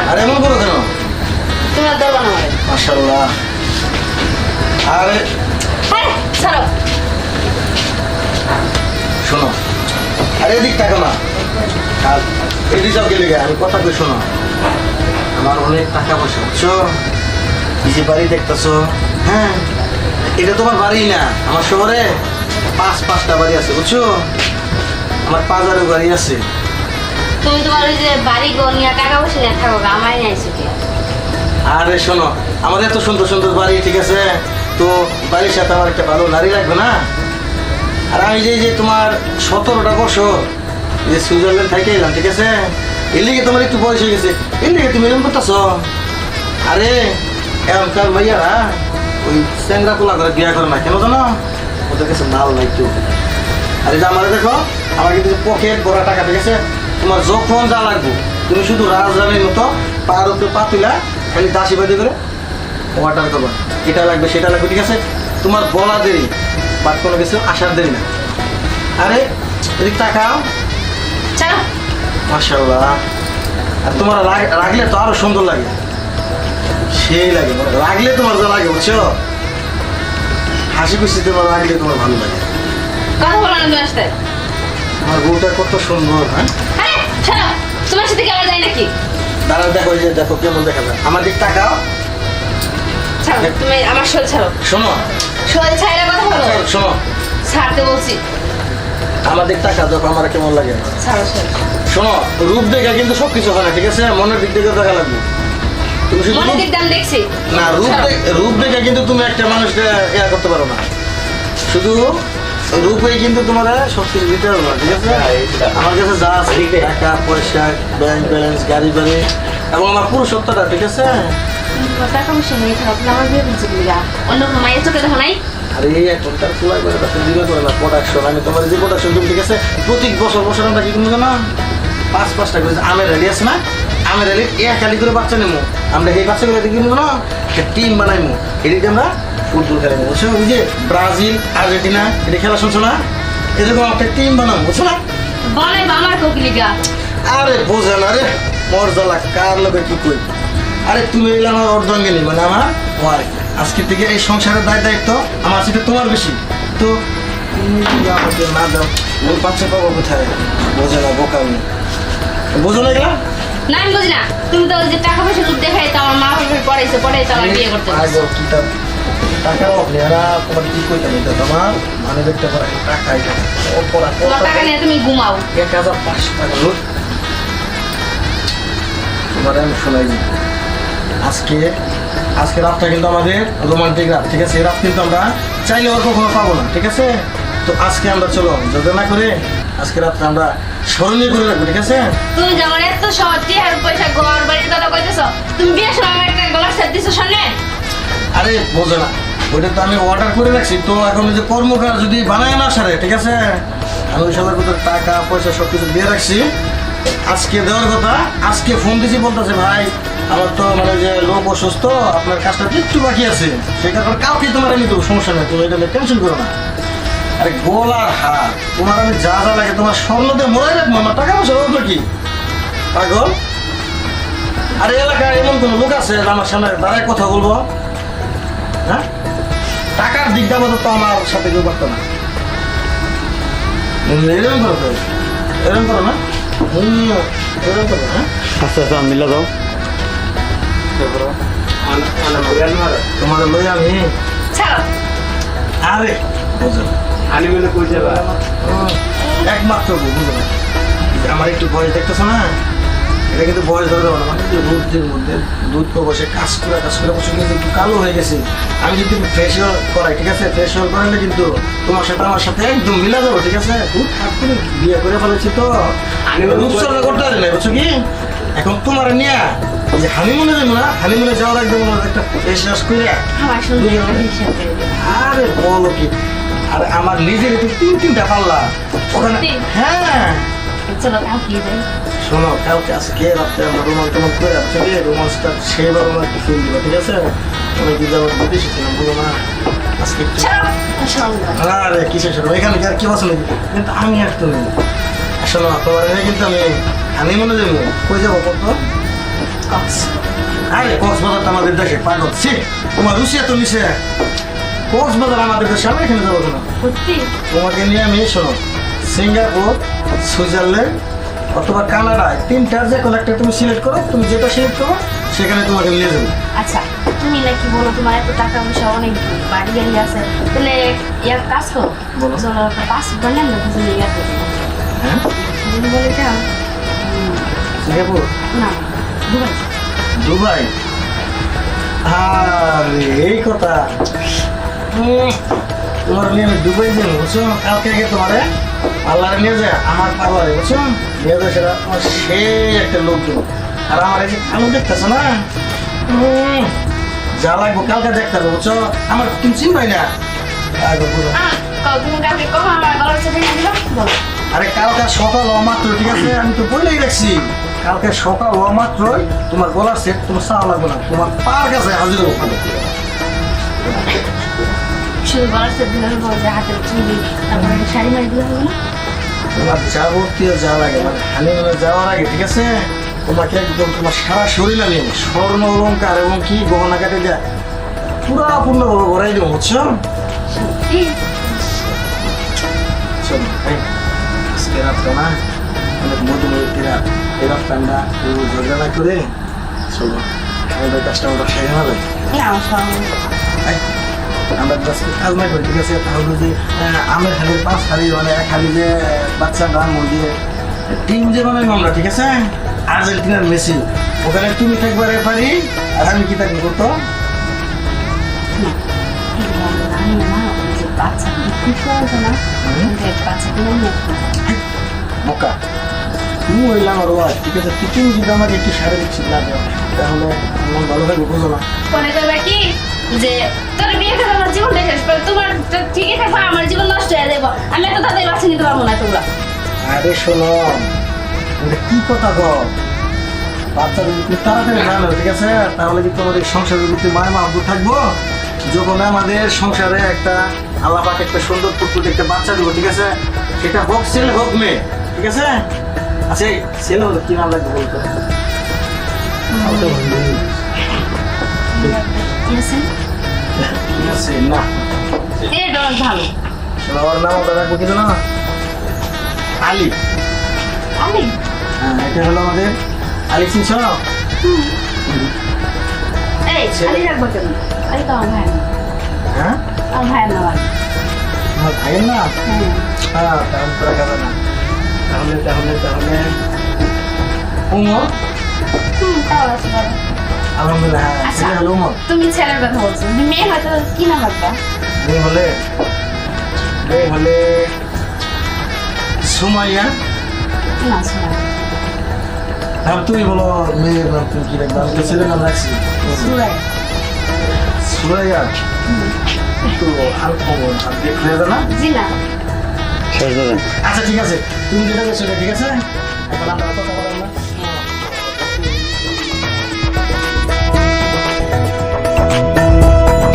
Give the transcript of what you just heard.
আরে এমন করো কেন? তুমি আর ধরবা না আমারে। মাশাআল্লাহ। আরে আরে ছাড়ো। শোনো, আরে এদিক তাকো না। কাল এদিক যাও গেলে আমি কথা কই শোনো। আমার অনেক টাকা পয়সা বুঝছো, কিছু বাড়ি দেখতেছো। হ্যাঁ, এটা তোমার বাড়ি না, আমার শহরে পাঁচটা বাড়ি আছে বুঝছো। আমার 5,000 বাড়ি আছে। তুমি তোমার ওই যে বাড়ি ঘর নিয়ে টাকা পয়সা নিয়ে থাকো গা, আমারই নাই ছুটি। আরে শোনো, আমার এত সুন্দর সুন্দর বাড়ি, ঠিক আছে, তো বাড়ির সাথে আমার একটা ভালো নারী লাগবে না? আর আমি যে তোমার 17টা বছর এই যে সুইজারল্যান্ড থেকে এলাম, ঠিক আছে, এর লিগে তোমার একটু বয়স হয়ে গেছে, এর লিগে তুমি এরকম করতেছ। আরে এখনকার ভাইয়ারা ওই চ্যাংরা পোলা করে বিয়া করে না, কেন জানো? ওদের কাছে মাল নাই তো। আরে যে আমার দেখো, আমার কিন্তু পকেট ভরা টাকা, ঠিক আছে, তোমার যখন যা লাগবে তুমি শুধু রাজধানীর মতো পার উপরে পা তুলা খালি দাসীবাদী করে অর্ডার করবা, এটা লাগবে সেটা লাগবে, ঠিক আছে, তোমার বলা দেরি বাট কোনো কিছু আসার দেরি না। আরে এদিক তাকাও। ছাড়ো। মাশাআল্লাহ। আর তোমার রাখলে তো আরো সুন্দর লাগে, সেই লাগে, মানে রাখলে তোমার যা লাগে বুঝছো, হাসি খুশি তোমার রাখলে তোমার ভালো লাগে। কথা বলো না তুমি আসতে। আমার বউটা কত সুন্দর। হ্যাঁ, আরে ছাড়ো, তোমার সাথে কি আমার যায় নাকি? দাঁড়াও, দেখো এই যে দেখো কেমন দেখা যায়, আমার দিক তাকাও। ছাড়ো, তুমি আমার শোল ছাড়ো। শোনো শোল ছাইরা কথা বলো। শোনো, ছাড়তে বলছি। আমার দিক তাকাও, দেখো আমার কেমন লাগে। ছাড়ো ছাড়ো। শোনো, রূপ দেখে কিন্তু সবকিছু হয় না, ঠিক আছে, মনের দিক থেকে দেখা লাগবে। তুমি শুধু মনে দিক দাম দেখছি। না, রূপ দেখে কিন্তু তুমি একটা মানুষকে ইয়া করতে পারো না, শুধু রূপে কিন্তু তোমার সবকিছু দিতে হবে না, ঠিক আছে। আমার কাছে যা আছে টাকা পয়সা, ব্যাংক ব্যালেন্স, গাড়ি বাড়ি এবং আমার পুরো সত্যটা, ঠিক আছে। টাকা পয়সা নেই থাকো, আমার বিয়ে করছি কিনা? অন্য কোনো মায়ের চোখে দেখো নাই? আরে এখনকার পুরাই করে তাতে দিবে করে না প্রোডাকশন, আমি তোমার যে প্রোডাকশন তুমি, ঠিক আছে, প্রতি বছর আমরা কি তুমি জানো 5-5টা করে আমের র্যালি আছে না, আমের র্যালি এক আলি করে বাচ্চা নেবো আমরা, এই বাচ্চাগুলো দেখি নেবো না, একটা টিম বানাইবো, এদিকে আমরা ফুটবল খেলাবো বুঝছো। ওই যে ব্রাজিল আর্জেন্টিনা এটা খেলা শুনছো না, এরকম একটা টিম বানাবো বুঝছো না। বলে আমার কোকিলিকা। আরে বোঝে না রে, মরজালা কার লোকে কি কই। আরে তুমি এলে আমার অর্ধাঙ্গিনী, মানে আমার ওয়াইফ। আজকে থেকে এই সংসারের দায়িত্ব আমার সাথে তোমার বেশি, তো তুমি যদি আমাকে না দাও ওই বাচ্চা পাবো কোথায়? বোঝে না, বোকামি, বোঝো না এগুলা? না আমি বুঝি না, তুমি তো ওই যে টাকা পয়সা রূপ দেখাই তো আমার মা বাবার পড়াইছে আমার বিয়ে করতে বলছে। আগে কিতাব টাকার অভাবে এরা তোমার কি কইতাম, এটা তোমার মানে দেখতে পারে টাকা, এটা ও পড়া তোমার টাকা নিয়ে তুমি ঘুমাও। 1,500 টাকা লোক। তোমার আমি শোনাই দিই, আজকে রাতটা কিন্তু আমাদের রোমান্টিক রাত, ঠিক আছে, এই রাত কিন্তু আমরা চাইলে আর কখনো পাবো না, ঠিক আছে। তো আজকে আমরা চলো যোজনা করে আজকে রাতটা আমরা স্মরণীয় করে রাখবো, ঠিক আছে। তুমি যেমন এত সহজ টিহার পয়সা ঘর বাড়ির কথা কইতেছো, তুমি বিয়ের সময় আমার একটা গলার সেট দিছো সামনে। আরে বোঝো না, ওইটা তো আমি অর্ডার করে রাখছি, তো এখন ওই যে কর্মকার যদি বানায় না সারে, ঠিক আছে, আমি ওই সবার ভিতরে টাকা পয়সা সব কিছু দিয়ে রাখছি, আজকে দেওয়ার কথা। আজকে ফোন দিয়েছি, বলতেছে ভাই আমার তো মানে যে লোক অসুস্থ, আপনার কাজটা একটু বাকি আছে, সেই কারণে কাউকে তোমার আমি দেবো, সমস্যা নেই, তুমি এটা টেনশন করো না। আরে গোলার হার তোমার আমি যা যা লাগে তোমার স্বর্ণ দিয়ে মরাই রাখবো, আমার টাকা পয়সা হবে কি পাগল? আরে এলাকায় এমন কোনো লোক আছে আমার সামনে দাঁড়ায় কথা বলবো? হ্যাঁ, টাকার দিকটা মতো তো আমার সাথে কেউ পারতো না। এরকম করো তো, এরকম করো না, এরকম করো। হ্যাঁ, আচ্ছা আচ্ছা মিলা দাও। তোমার লই আমি ছাড়ো। আরে বুঝো না, আনি মিলে কই যাবা? একমাত্র বুঝো না, আমার একটু বয়স দেখতেছো না, এটা কিন্তু বয়স ধরে দেবো না, মানে যে রোদের মধ্যে দুধ তো বসে কাজ করে বসে কিন্তু একটু কালো হয়ে গেছে। আমি যদি ফেসিয়াল করাই, ঠিক আছে, ফেসিয়াল করালে কিন্তু তোমার সাথে আমার সাথে একদম মিলা যাবো, ঠিক আছে। দুধ হাত করে বিয়ে করে ফেলেছি তো রূপচর্চা করতে পারি না বুঝছো কি। এখন তোমার নিয়ে যে হানিমুনে যাবো না, হানিমুনে যাওয়ার একদম একটা ফেস ওয়াশ করে আমার সুন্দর একটা হিসাব করে দিও। আরে বলো কি, আরে আমার নিজের একটু 3-3টা পাল্লা ওখানে। তিন? হ্যাঁ চলো কাউকে যাই। শোনো, কালকে আজকে রাত্রে আমরা রোমান্স টোমান্স করে যাচ্ছি, রোমান্সটা সেবার আমার একটু ফিল দিবা, ঠিক আছে। আমি কি যাবো বিদেশে ছিলাম, বলো না আজকে একটু। ছাড়ো। মাশাআল্লাহ। আরে কিসে শোনো, এখানে কি আর কি বসে নাকি, কিন্তু আমি আর তুমি শোনো, তোমার এখানে কিন্তু আমি মনে যাবো, কই যাবো কত কক্স আরে কক্সবাজার তো আমাদের দেশে পাগল ছি তোমার রুশিয়া তো নিছে কক্সবাজার আমাদের দেশে আমি এখানে যাবো কেন সত্যি তোমাকে নিয়ে আমি শোনো সিঙ্গাপুর সুইজারল্যান্ড অথবা কানাডায় তিনটার যে কোনো একটা তুমি সিলেক্ট করো তুমি যেটা সিলেক্ট করো সেখানে তোমাকে নিয়ে যাবো আচ্ছা তুমি নাকি বলো তোমার এত টাকা পয়সা অনেক বাড়ি গাড়ি আছে তাহলে ইয়ার কাজ করো বলো। চলো একটা পাসপোর্ট বানিয়ে না তুমি ইয়ার করো হ্যাঁ তুমি বলে এটা সিঙ্গাপুর না দুবাই দুবাই আরে এই কথা তোমার নিয়ে আমি দুবাই যাবো বুঝছো কালকে আগে তোমারে আল্লাহ নিয়ে যায় আমার পার্লারে বুঝছো নিয়ে যায় সেটা আমার সেই একটা লোক দেবো আর আমার এই যে কালো দেখতেছো না যা লাগবো কালকে দেখতে হবে বুঝছো আমার তুমি চিনবাই না আগে বুঝো তুমি কালকে কখন আমার গলার সাথে নিয়ে দিবা বলো আরে কালকে সকাল হওয়া মাত্র ঠিক আছে আমি তো বলেই রাখছি কালকে সকাল হওয়া মাত্রই তোমার গলার সেট তোমার চাওয়া লাগবে না তোমার পার কাছে হাজির হবো শুধু গলার সাথে দিলে হবে যে হাতের চুড়ি তারপরে শাড়ি মারি দিলে হবে না তোমার যাবতীয় যা লাগে মানে হানিমুনে যাওয়ার আগে ঠিক আছে তোমাকে একদম তোমার সারা শরীর আমি স্বর্ণ অলঙ্কার এবং কি গহনা কাটে দেয় পুরাপূর্ণভাবে ভরাই দেবো বুঝছো সত্যি চলো এই আজকে রাতটা না অনেক মধুময়ী রাত এই রাতটা আমরা ঝগড়া না করে চলো আমাদের কাজটা আমরা সেরে হবে না আমার সঙ্গে এই, আমরা আজকে কাজ না করি ঠিক আছে তাহলে যে আমের হাড়ির 5 হাড়ি মানে 1 হাড়ি যে বাচ্চা গান মন্দিরে টিম যে বানাইবো আমরা ঠিক আছে আর্জেন্টিনার মেসি ওখানে তুমি থাকবে রেফারি আর আমি কি থাকবো করতো আমি না ওই যে বাচ্চা খুশি হয়েছে না বাচ্চা কিনে নিয়ে বোকা তুমি হইলাম আর ওয়াজ ঠিক আছে তুমি যদি আমাকে একটু সারে দিচ্ছি না দেওয়া তাহলে মন ভালো থাকবে বুঝো না মনে করবে কি যে তোর বিয়ে করে আমার জীবনটা শেষ করে তোমার ঠিকই থাকবে আমার জীবন নষ্ট হয়ে যাবো আমি এত তাদের বাচ্চা নিতে পারবো না তোমরা আরে শোনো এটা কি কথা গো বাচ্চা যদি তুমি তাড়াতাড়ি না নাও, ঠিক আছে তাহলে কি তোমার এই সংসারের ভিতরে মায় মা আব্দু থাকবো যখন আমাদের সংসারে একটা আল্লাহ পাক একটা সুন্দর পুত্র একটা বাচ্চা দিব ঠিক আছে সেটা হোক ছেলে হোক মেয়ে ঠিক আছে আচ্ছা এই ছেলে হলো কি নাম লাগবে বলতো ঠিক আছে না এটা অনেক ভালো শোনো ওর নাম ওটা রাখবো কিছু না আলী আমি হ্যাঁ এটা হলো আমাদের আলী চিনছ এই আলি রাখবো কেন আলি তো আমার ভাই না হ্যাঁ আমার ভাইয়ের নাম আলি তোমার ভাইয়ের না হ্যাঁ হ্যাঁ তাহলে তো রাখা যাবে না তাহলে তাহলে তাহলে উমর তাও আছে ভালো আলহামদুলিল্লাহ হ্যাঁ আচ্ছা ছেলে হলো উমর তুমি ছেলের কথা বলছো তুমি মেয়ে হয়তো কি নাম রাখবা মেয়ে হলে সুমাইয়া না শোনা আর তুমি বলো মেয়ের নাম তুমি কি রাখবে আমি তো ছেলের নাম রাখছি সুরাই সুরাইয়া একটু হালকা কমন আর দেখলে না জি না শেষ দাদা আচ্ছা ঠিক আছে তুমি যেটা বলছো সেটা ঠিক আছে এখন আমরা